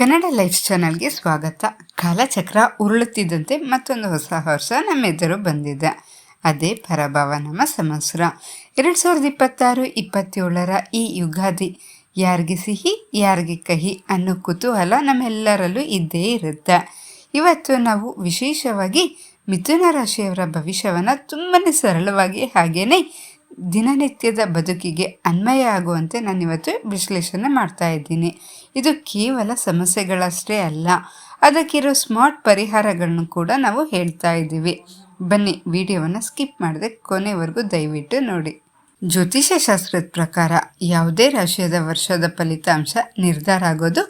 Kannada life ಚಾನಲ್ಗೆ ಸ್ವಾಗತ. ಕಾಲಚಕ್ರ ಉರುಳುತ್ತಿದ್ದಂತೆ ಮತ್ತೊಂದು ಹೊಸ ವರ್ಷ ನಮ್ಮೆದುರು ಬಂದಿದೆ. ಅದೇ ಪರಭವ ನಾಮ ಸಂವತ್ಸರ 2026-27ರ ಈ ಯುಗಾದಿ ಯಾರಿಗೆ ಸಿಹಿ ಯಾರಿಗೆ ಕಹಿ ಅನ್ನೋ ಕುತೂಹಲ ನಮ್ಮೆಲ್ಲರಲ್ಲೂ ಇದ್ದೇ ಇರುತ್ತೆ. ಇವತ್ತು ನಾವು ವಿಶೇಷವಾಗಿ ಮಿಥುನ ರಾಶಿಯವರ ಭವಿಷ್ಯವನ್ನು ತುಂಬಾ ಸರಳವಾಗಿ ಹಾಗೇನೆ ದಿನನಿತ್ಯದ ಬದುಕಿಗೆ ಅನ್ವಯ ಆಗುವಂತೆ ನಾನಿವತ್ತು ವಿಶ್ಲೇಷಣೆ ಮಾಡ್ತಾ ಇದ್ದೀನಿ. ಇದು ಕೇವಲ ಸಮಸ್ಯೆಗಳಷ್ಟೇ ಅಲ್ಲ, ಅದಕ್ಕಿರೋ ಸ್ಮಾರ್ಟ್ ಪರಿಹಾರಗಳನ್ನು ಕೂಡ ನಾವು ಹೇಳ್ತಾ ಇದ್ದೀವಿ. ಬನ್ನಿ, ವಿಡಿಯೋವನ್ನು ಸ್ಕಿಪ್ ಮಾಡದೆ ಕೊನೆವರೆಗೂ ದಯವಿಟ್ಟು ನೋಡಿ. ಜ್ಯೋತಿಷ್ಯ ಶಾಸ್ತ್ರದ ಪ್ರಕಾರ ಯಾವುದೇ ರಾಶಿಯದ ವರ್ಷದ ಫಲಿತಾಂಶ ನಿರ್ಧಾರ ಆಗೋದು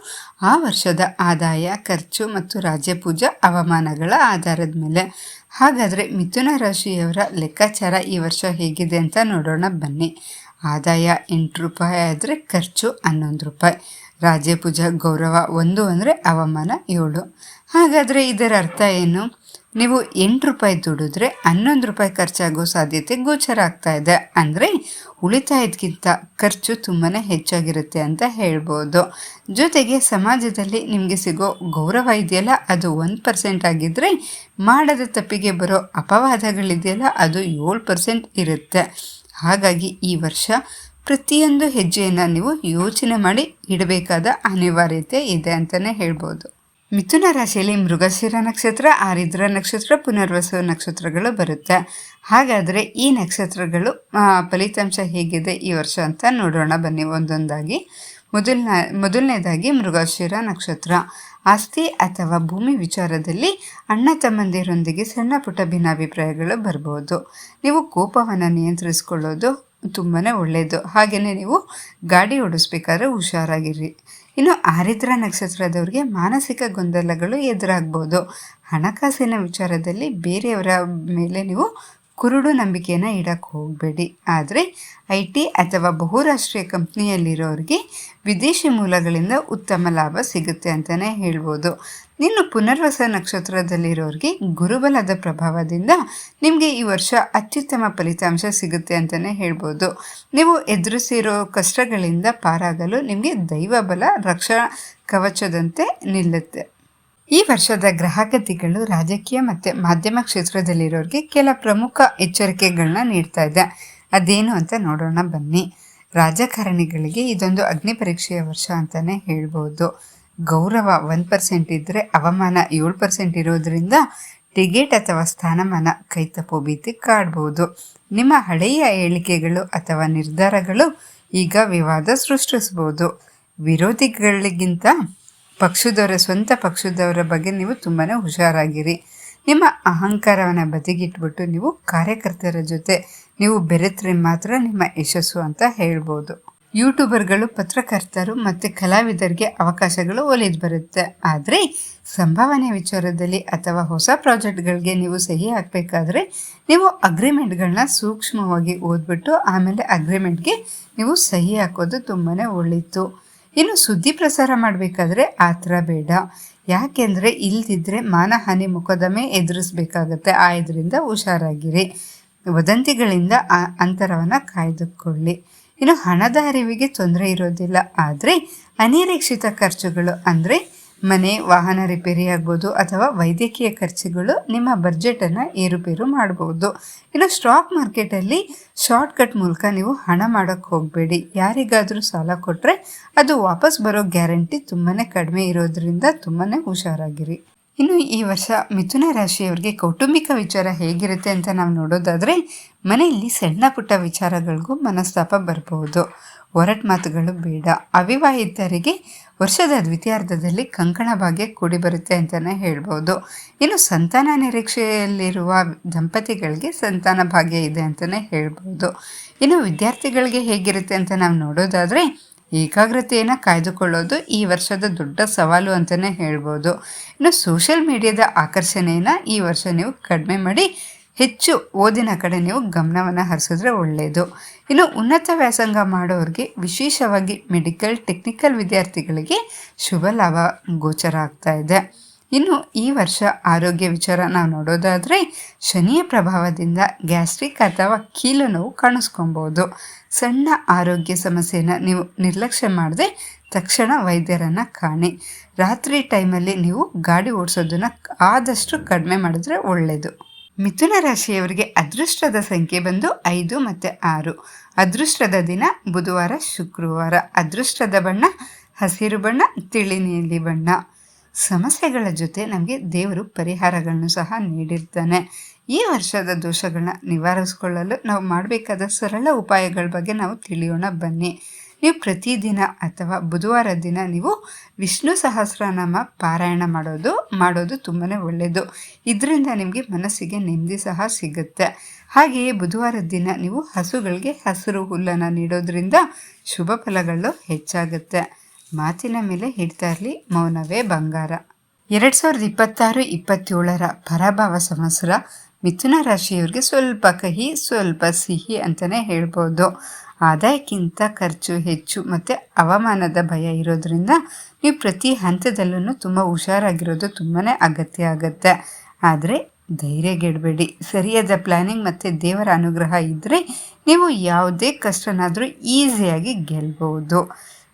ಆ ವರ್ಷದ ಆದಾಯ, ಖರ್ಚು ಮತ್ತು ರಾಜ್ಯಪೂಜಾ ಅವಮಾನಗಳ ಆಧಾರದ ಮೇಲೆ. ಹಾಗಾದರೆ ಮಿಥುನ ರಾಶಿಯವರ ಲೆಕ್ಕಾಚಾರ ಈ ವರ್ಷ ಹೇಗಿದೆ ಅಂತ ನೋಡೋಣ ಬನ್ನಿ. ಆದಾಯ 8 ರೂಪಾಯಿ ಆದರೆ ಖರ್ಚು 11 ರೂಪಾಯಿ, ರಾಜ್ಯಪೂಜಾ ಗೌರವ 1 ಅಂದರೆ ಅವಮಾನ 7. ಹಾಗಾದರೆ ಇದರ ಅರ್ಥ ಏನು? ನೀವು 8 ರೂಪಾಯಿ ದುಡಿದ್ರೆ 11 ರೂಪಾಯಿ ಖರ್ಚಾಗೋ ಸಾಧ್ಯತೆ ಗೋಚರ ಆಗ್ತಾ ಇದೆ. ಅಂದರೆ ಉಳಿತಾಯದಕ್ಕಿಂತ ಖರ್ಚು ತುಂಬಾ ಹೆಚ್ಚಾಗಿರುತ್ತೆ ಅಂತ ಹೇಳ್ಬೋದು. ಜೊತೆಗೆ ಸಮಾಜದಲ್ಲಿ ನಿಮಗೆ ಸಿಗೋ ಗೌರವ ಇದೆಯಲ್ಲ, ಅದು 1% ಆಗಿದ್ದರೆ ಮಾಡದ ತಪ್ಪಿಗೆ ಬರೋ ಅಪವಾದಗಳಿದೆಯಲ್ಲ, ಅದು 7% ಇರುತ್ತೆ. ಹಾಗಾಗಿ ಈ ವರ್ಷ ಪ್ರತಿಯೊಂದು ಹೆಜ್ಜೆಯನ್ನು ನೀವು ಯೋಚನೆ ಮಾಡಿ ಇಡಬೇಕಾದ ಅನಿವಾರ್ಯತೆ ಇದೆ ಅಂತಲೇ ಹೇಳ್ಬೋದು. ಮಿಥುನ ರಾಶಿಯಲ್ಲಿ ಮೃಗಶಿರ ನಕ್ಷತ್ರ, ಆರಿದ್ರ ನಕ್ಷತ್ರ, ಪುನರ್ವಸು ನಕ್ಷತ್ರಗಳು ಬರುತ್ತೆ. ಹಾಗಾದರೆ ಈ ನಕ್ಷತ್ರಗಳು ಫಲಿತಾಂಶ ಹೇಗಿದೆ ಈ ವರ್ಷ ಅಂತ ನೋಡೋಣ ಬನ್ನಿ ಒಂದೊಂದಾಗಿ. ಮೊದಲನೇದಾಗಿ ಮೃಗಶಿರ ನಕ್ಷತ್ರ. ಆಸ್ತಿ ಅಥವಾ ಭೂಮಿ ವಿಚಾರದಲ್ಲಿ ಅಣ್ಣ ತಮ್ಮಂದಿರೊಂದಿಗೆ ಸಣ್ಣ ಪುಟ್ಟ ಭಿನ್ನಾಭಿಪ್ರಾಯಗಳು ಬರ್ಬೋದು. ನೀವು ಕೋಪವನ್ನು ನಿಯಂತ್ರಿಸ್ಕೊಳ್ಳೋದು ತುಂಬಾ ಒಳ್ಳೆಯದು. ಹಾಗೆಯೇ ನೀವು ಗಾಡಿ ಓಡಿಸ್ಬೇಕಾದ್ರೆ ಹುಷಾರಾಗಿರಿ. ಇನ್ನು ಆರಿದ್ರ ನಕ್ಷತ್ರದವ್ರಿಗೆ ಮಾನಸಿಕ ಗೊಂದಲಗಳು ಎದುರಾಗ್ಬೋದು. ಹಣಕಾಸಿನ ವಿಚಾರದಲ್ಲಿ ಬೇರೆಯವರ ಮೇಲೆ ನೀವು ಕುರುಡು ನಂಬಿಕೆಯನ್ನು ಇಡಕ್ಕೆ ಹೋಗಬೇಡಿ. ಆದರೆ IT ಅಥವಾ ಬಹುರಾಷ್ಟ್ರೀಯ ಕಂಪ್ನಿಯಲ್ಲಿರೋರಿಗೆ ವಿದೇಶಿ ಮೂಲಗಳಿಂದ ಉತ್ತಮ ಲಾಭ ಸಿಗುತ್ತೆ ಅಂತಲೇ ಹೇಳ್ಬೋದು. ಇನ್ನು ಪುನರ್ವಸ ನಕ್ಷತ್ರದಲ್ಲಿರೋರಿಗೆ ಗುರುಬಲದ ಪ್ರಭಾವದಿಂದ ನಿಮಗೆ ಈ ವರ್ಷ ಅತ್ಯುತ್ತಮ ಫಲಿತಾಂಶ ಸಿಗುತ್ತೆ ಅಂತಲೇ ಹೇಳ್ಬೋದು. ನೀವು ಎದುರಿಸಿರೋ ಕಷ್ಟಗಳಿಂದ ಪಾರಾಗಲು ನಿಮಗೆ ದೈವ ಬಲ ರಕ್ಷಾ ಕವಚದಂತೆ ನಿಲ್ಲುತ್ತೆ. ಈ ವರ್ಷದ ಗ್ರಹಗತಿಗಳು ರಾಜಕೀಯ ಮತ್ತು ಮಾಧ್ಯಮ ಕ್ಷೇತ್ರದಲ್ಲಿರೋರಿಗೆ ಕೆಲ ಪ್ರಮುಖ ಎಚ್ಚರಿಕೆಗಳನ್ನ ನೀಡ್ತಾ ಇದೆ. ಅದೇನು ಅಂತ ನೋಡೋಣ ಬನ್ನಿ. ರಾಜಕಾರಣಿಗಳಿಗೆ ಇದೊಂದು ಅಗ್ನಿ ಪರೀಕ್ಷೆಯ ವರ್ಷ ಅಂತಲೇ ಹೇಳ್ಬೋದು. ಗೌರವ 1% ಇದ್ದರೆ ಅವಮಾನ 7% ಇರೋದ್ರಿಂದ ಟಿಕೆಟ್ ಅಥವಾ ಸ್ಥಾನಮಾನ ಕೈತಪ್ಪೋ ಭೀತಿ ಕಾಡ್ಬೋದು. ನಿಮ್ಮ ಹಳೆಯ ಹೇಳಿಕೆಗಳು ಅಥವಾ ನಿರ್ಧಾರಗಳು ಈಗ ವಿವಾದ ಸೃಷ್ಟಿಸ್ಬೋದು. ವಿರೋಧಿಗಳಿಗಿಂತ ಸ್ವಂತ ಪಕ್ಷದವರ ಬಗ್ಗೆ ನೀವು ತುಂಬಾ ಹುಷಾರಾಗಿರಿ. ನಿಮ್ಮ ಅಹಂಕಾರವನ್ನು ಬದಿಗಿಟ್ಬಿಟ್ಟು ನೀವು ಕಾರ್ಯಕರ್ತರ ಜೊತೆ ನೀವು ಬೆರೆತರೆ ಮಾತ್ರ ನಿಮ್ಮ ಯಶಸ್ಸು ಅಂತ ಹೇಳ್ಬೋದು. ಯೂಟ್ಯೂಬರ್ಗಳು, ಪತ್ರಕರ್ತರು ಮತ್ತು ಕಲಾವಿದರಿಗೆ ಅವಕಾಶಗಳು ಒಲಿದು ಬರುತ್ತೆ. ಆದರೆ ಸಂಭಾವನೆ ವಿಚಾರದಲ್ಲಿ ಅಥವಾ ಹೊಸ ಪ್ರಾಜೆಕ್ಟ್ಗಳಿಗೆ ನೀವು ಸಹಿ ಹಾಕಬೇಕಾದ್ರೆ ನೀವು ಅಗ್ರಿಮೆಂಟ್ಗಳನ್ನ ಸೂಕ್ಷ್ಮವಾಗಿ ಓದ್ಬಿಟ್ಟು ಆಮೇಲೆ ಅಗ್ರಿಮೆಂಟ್ಗೆ ನೀವು ಸಹಿ ಹಾಕೋದು ತುಂಬಾ ಒಳ್ಳೆಯಿತು. ಇನ್ನು ಸುದ್ದಿ ಪ್ರಸಾರ ಮಾಡಬೇಕಾದ್ರೆ ಆ ಥರ ಬೇಡ. ಯಾಕೆಂದರೆ ಇಲ್ದಿದ್ರೆ ಮಾನಹಾನಿ ಮೊಕದ್ದಮೆ ಎದುರಿಸಬೇಕಾಗತ್ತೆ. ಇದರಿಂದ ಹುಷಾರಾಗಿರಿ. ವದಂತಿಗಳಿಂದ ಅಂತರವನ್ನು ಕಾಯ್ದುಕೊಳ್ಳಿ. ಇನ್ನು ಹಣದ ಹರಿವಿಗೆ ತೊಂದರೆ ಇರೋದಿಲ್ಲ. ಆದರೆ ಅನಿರೀಕ್ಷಿತ ಖರ್ಚುಗಳು ಅಂದರೆ ಮನೆ, ವಾಹನ ರಿಪೇರಿ ಆಗ್ಬೋದು ಅಥವಾ ವೈದ್ಯಕೀಯ ಖರ್ಚುಗಳು ನಿಮ್ಮ ಬಜೆಟನ್ನು ಏರುಪೇರು ಮಾಡ್ಬೋದು. ಇನ್ನು ಸ್ಟಾಕ್ ಮಾರ್ಕೆಟಲ್ಲಿ ಶಾರ್ಟ್ಕಟ್ ಮೂಲಕ ನೀವು ಹಣ ಮಾಡೋಕ್ಕೆ ಹೋಗಬೇಡಿ. ಯಾರಿಗಾದರೂ ಸಾಲ ಕೊಟ್ಟರೆ ಅದು ವಾಪಸ್ ಬರೋ ಗ್ಯಾರಂಟಿ ತುಂಬಾ ಕಡಿಮೆ ಇರೋದ್ರಿಂದ ತುಂಬಾ ಹುಷಾರಾಗಿರಿ. ಇನ್ನು ಈ ವರ್ಷ ಮಿಥುನ ರಾಶಿಯವರಿಗೆ ಕೌಟುಂಬಿಕ ವಿಚಾರ ಹೇಗಿರುತ್ತೆ ಅಂತ ನಾವು ನೋಡೋದಾದರೆ ಮನೆಯಲ್ಲಿ ಸಣ್ಣ ಪುಟ್ಟ ವಿಚಾರಗಳಿಗೂ ಮನಸ್ತಾಪ ಬರಬಹುದು. ಒರಟು ಮಾತುಗಳು ಬೇಡ. ಅವಿವಾಹಿತರಿಗೆ ವರ್ಷದ ದ್ವಿತೀಯಾರ್ಧದಲ್ಲಿ ಕಂಕಣ ಭಾಗ್ಯ ಕೂಡಿ ಬರುತ್ತೆ ಅಂತಲೇ ಹೇಳ್ಬೋದು. ಇನ್ನು ಸಂತಾನ ನಿರೀಕ್ಷೆಯಲ್ಲಿರುವ ದಂಪತಿಗಳಿಗೆ ಸಂತಾನ ಭಾಗ್ಯ ಇದೆ ಅಂತಲೇ ಹೇಳ್ಬೋದು. ಇನ್ನು ವಿದ್ಯಾರ್ಥಿಗಳಿಗೆ ಹೇಗಿರುತ್ತೆ ಅಂತ ನಾವು ನೋಡೋದಾದರೆ ಏಕಾಗ್ರತೆಯನ್ನು ಕಾಯ್ದುಕೊಳ್ಳೋದು ಈ ವರ್ಷದ ದೊಡ್ಡ ಸವಾಲು ಅಂತಲೇ ಹೇಳ್ಬೋದು. ಇನ್ನು ಸೋಷಿಯಲ್ ಮೀಡಿಯಾದ ಆಕರ್ಷಣೆಯನ್ನು ಈ ವರ್ಷ ನೀವು ಕಡಿಮೆ ಮಾಡಿ ಹೆಚ್ಚು ಓದಿನ ಕಡೆ ನೀವು ಗಮನವನ್ನು ಹರಿಸಿದ್ರೆ ಒಳ್ಳೆಯದು. ಇನ್ನು ಉನ್ನತ ವ್ಯಾಸಂಗ ಮಾಡೋರಿಗೆ, ವಿಶೇಷವಾಗಿ ಮೆಡಿಕಲ್, ಟೆಕ್ನಿಕಲ್ ವಿದ್ಯಾರ್ಥಿಗಳಿಗೆ ಶುಭ ಲಾಭ ಗೋಚರ ಆಗ್ತಾ ಇದೆ. ಇನ್ನು ಈ ವರ್ಷ ಆರೋಗ್ಯ ವಿಚಾರ ನಾವು ನೋಡೋದಾದರೆ ಶನಿಯ ಪ್ರಭಾವದಿಂದ ಗ್ಯಾಸ್ಟ್ರಿಕ್ ಅಥವಾ ಕೀಲು ನೋವು ಕಾಣಿಸ್ಕೊಬೋದು. ಸಣ್ಣ ಆರೋಗ್ಯ ಸಮಸ್ಯೆನ ನೀವು ನಿರ್ಲಕ್ಷ್ಯ ಮಾಡದೆ ತಕ್ಷಣ ವೈದ್ಯರನ್ನು ಕಾಣಿ. ರಾತ್ರಿ ಟೈಮಲ್ಲಿ ನೀವು ಗಾಡಿ ಓಡಿಸೋದನ್ನು ಆದಷ್ಟು ಕಡಿಮೆ ಮಾಡಿದ್ರೆ ಒಳ್ಳೆಯದು. ಮಿಥುನ ರಾಶಿಯವರಿಗೆ ಅದೃಷ್ಟದ ಸಂಖ್ಯೆ ಬಂದು 5 ಮತ್ತು 6. ಅದೃಷ್ಟದ ದಿನ ಬುಧವಾರ, ಶುಕ್ರವಾರ. ಅದೃಷ್ಟದ ಬಣ್ಣ ಹಸಿರು ಬಣ್ಣ, ತಿಳಿ ನೀಲಿ ಬಣ್ಣ. ಸಮಸ್ಯೆಗಳ ಜೊತೆ ನಮಗೆ ದೇವರು ಪರಿಹಾರಗಳನ್ನು ಸಹ ನೀಡಿರ್ತಾನೆ. ಈ ವರ್ಷದ ದೋಷಗಳನ್ನ ನಿವಾರಿಸಿಕೊಳ್ಳಲು ನಾವು ಮಾಡಬೇಕಾದ ಸರಳ ಉಪಾಯಗಳ ಬಗ್ಗೆ ನಾವು ತಿಳಿಯೋಣ ಬನ್ನಿ. ನೀವು ಪ್ರತಿದಿನ ಅಥವಾ ಬುಧವಾರ ದಿನ ನೀವು ವಿಷ್ಣು ಸಹಸ್ರನಾಮ ಪಾರಾಯಣ ಮಾಡೋದು ತುಂಬಾ ಒಳ್ಳೆಯದು. ಇದರಿಂದ ನಿಮಗೆ ಮನಸ್ಸಿಗೆ ನೆಮ್ಮದಿ ಸಹ ಸಿಗುತ್ತೆ. ಹಾಗೆಯೇ ಬುಧವಾರದ ದಿನ ನೀವು ಹಸುಗಳಿಗೆ ಹಸಿರು ಹುಲ್ಲನ್ನು ನೀಡೋದ್ರಿಂದ ಶುಭ ಫಲಗಳು ಹೆಚ್ಚಾಗುತ್ತೆ. ಮಾತಿನ ಮೇಲೆ ಹಿಡ್ತಾ ಇರಲಿ, ಮೌನವೇ ಬಂಗಾರ. 2026-27 ಪರಾಭವ ಸಂವತ್ಸರ ಮಿಥುನ ರಾಶಿಯವರಿಗೆ ಸ್ವಲ್ಪ ಕಹಿ ಸ್ವಲ್ಪ ಸಿಹಿ ಅಂತಲೇ ಹೇಳ್ಬೋದು. ಆದಾಯಕ್ಕಿಂತ ಖರ್ಚು ಹೆಚ್ಚು ಮತ್ತು ಅವಮಾನದ ಭಯ ಇರೋದ್ರಿಂದ ನೀವು ಪ್ರತಿ ಹಂತದಲ್ಲೂ ತುಂಬ ಹುಷಾರಾಗಿರೋದು ತುಂಬಾ ಅಗತ್ಯ ಆಗುತ್ತೆ. ಆದರೆ ಧೈರ್ಯಗೆಡಬೇಡಿ. ಸರಿಯಾದ ಪ್ಲ್ಯಾನಿಂಗ್ ಮತ್ತು ದೇವರ ಅನುಗ್ರಹ ಇದ್ದರೆ ನೀವು ಯಾವುದೇ ಕಷ್ಟನಾದರೂ ಈಸಿಯಾಗಿ ಗೆಲ್ಬೋದು.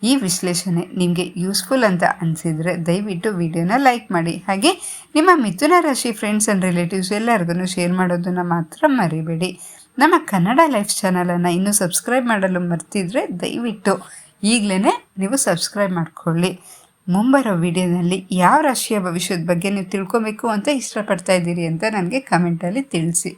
ಈ ವಿಶ್ಲೇಷಣೆ ನಿಮಗೆ ಯೂಸ್ಫುಲ್ ಅಂತ ಅನಿಸಿದರೆ ದಯವಿಟ್ಟು ವಿಡಿಯೋನ ಲೈಕ್ ಮಾಡಿ. ಹಾಗೆ ನಿಮ್ಮ ಮಿಥುನ ರಾಶಿ ಫ್ರೆಂಡ್ಸ್ ಆ್ಯಂಡ್ ರಿಲೇಟಿವ್ಸ್ ಎಲ್ಲರಿಗೂ ಶೇರ್ ಮಾಡೋದನ್ನು ಮಾತ್ರ ಮರಿಬೇಡಿ. ನಮ್ಮ ಕನ್ನಡ ಲೈಫ್ ಚಾನಲನ್ನು ಇನ್ನೂ ಸಬ್ಸ್ಕ್ರೈಬ್ ಮಾಡಲು ಮರ್ತಿದ್ರೆ ದಯವಿಟ್ಟು ಈಗಲೇ ನೀವು ಸಬ್ಸ್ಕ್ರೈಬ್ ಮಾಡಿಕೊಳ್ಳಿ. ಮುಂಬರೋ ವಿಡಿಯೋನಲ್ಲಿ ಯಾವ ರಾಶಿಯ ಭವಿಷ್ಯದ ಬಗ್ಗೆ ನೀವು ತಿಳ್ಕೊಬೇಕು ಅಂತ ಇಷ್ಟಪಡ್ತಾ ಇದ್ದೀರಿ ಅಂತ ನನಗೆ ಕಮೆಂಟಲ್ಲಿ ತಿಳಿಸಿ.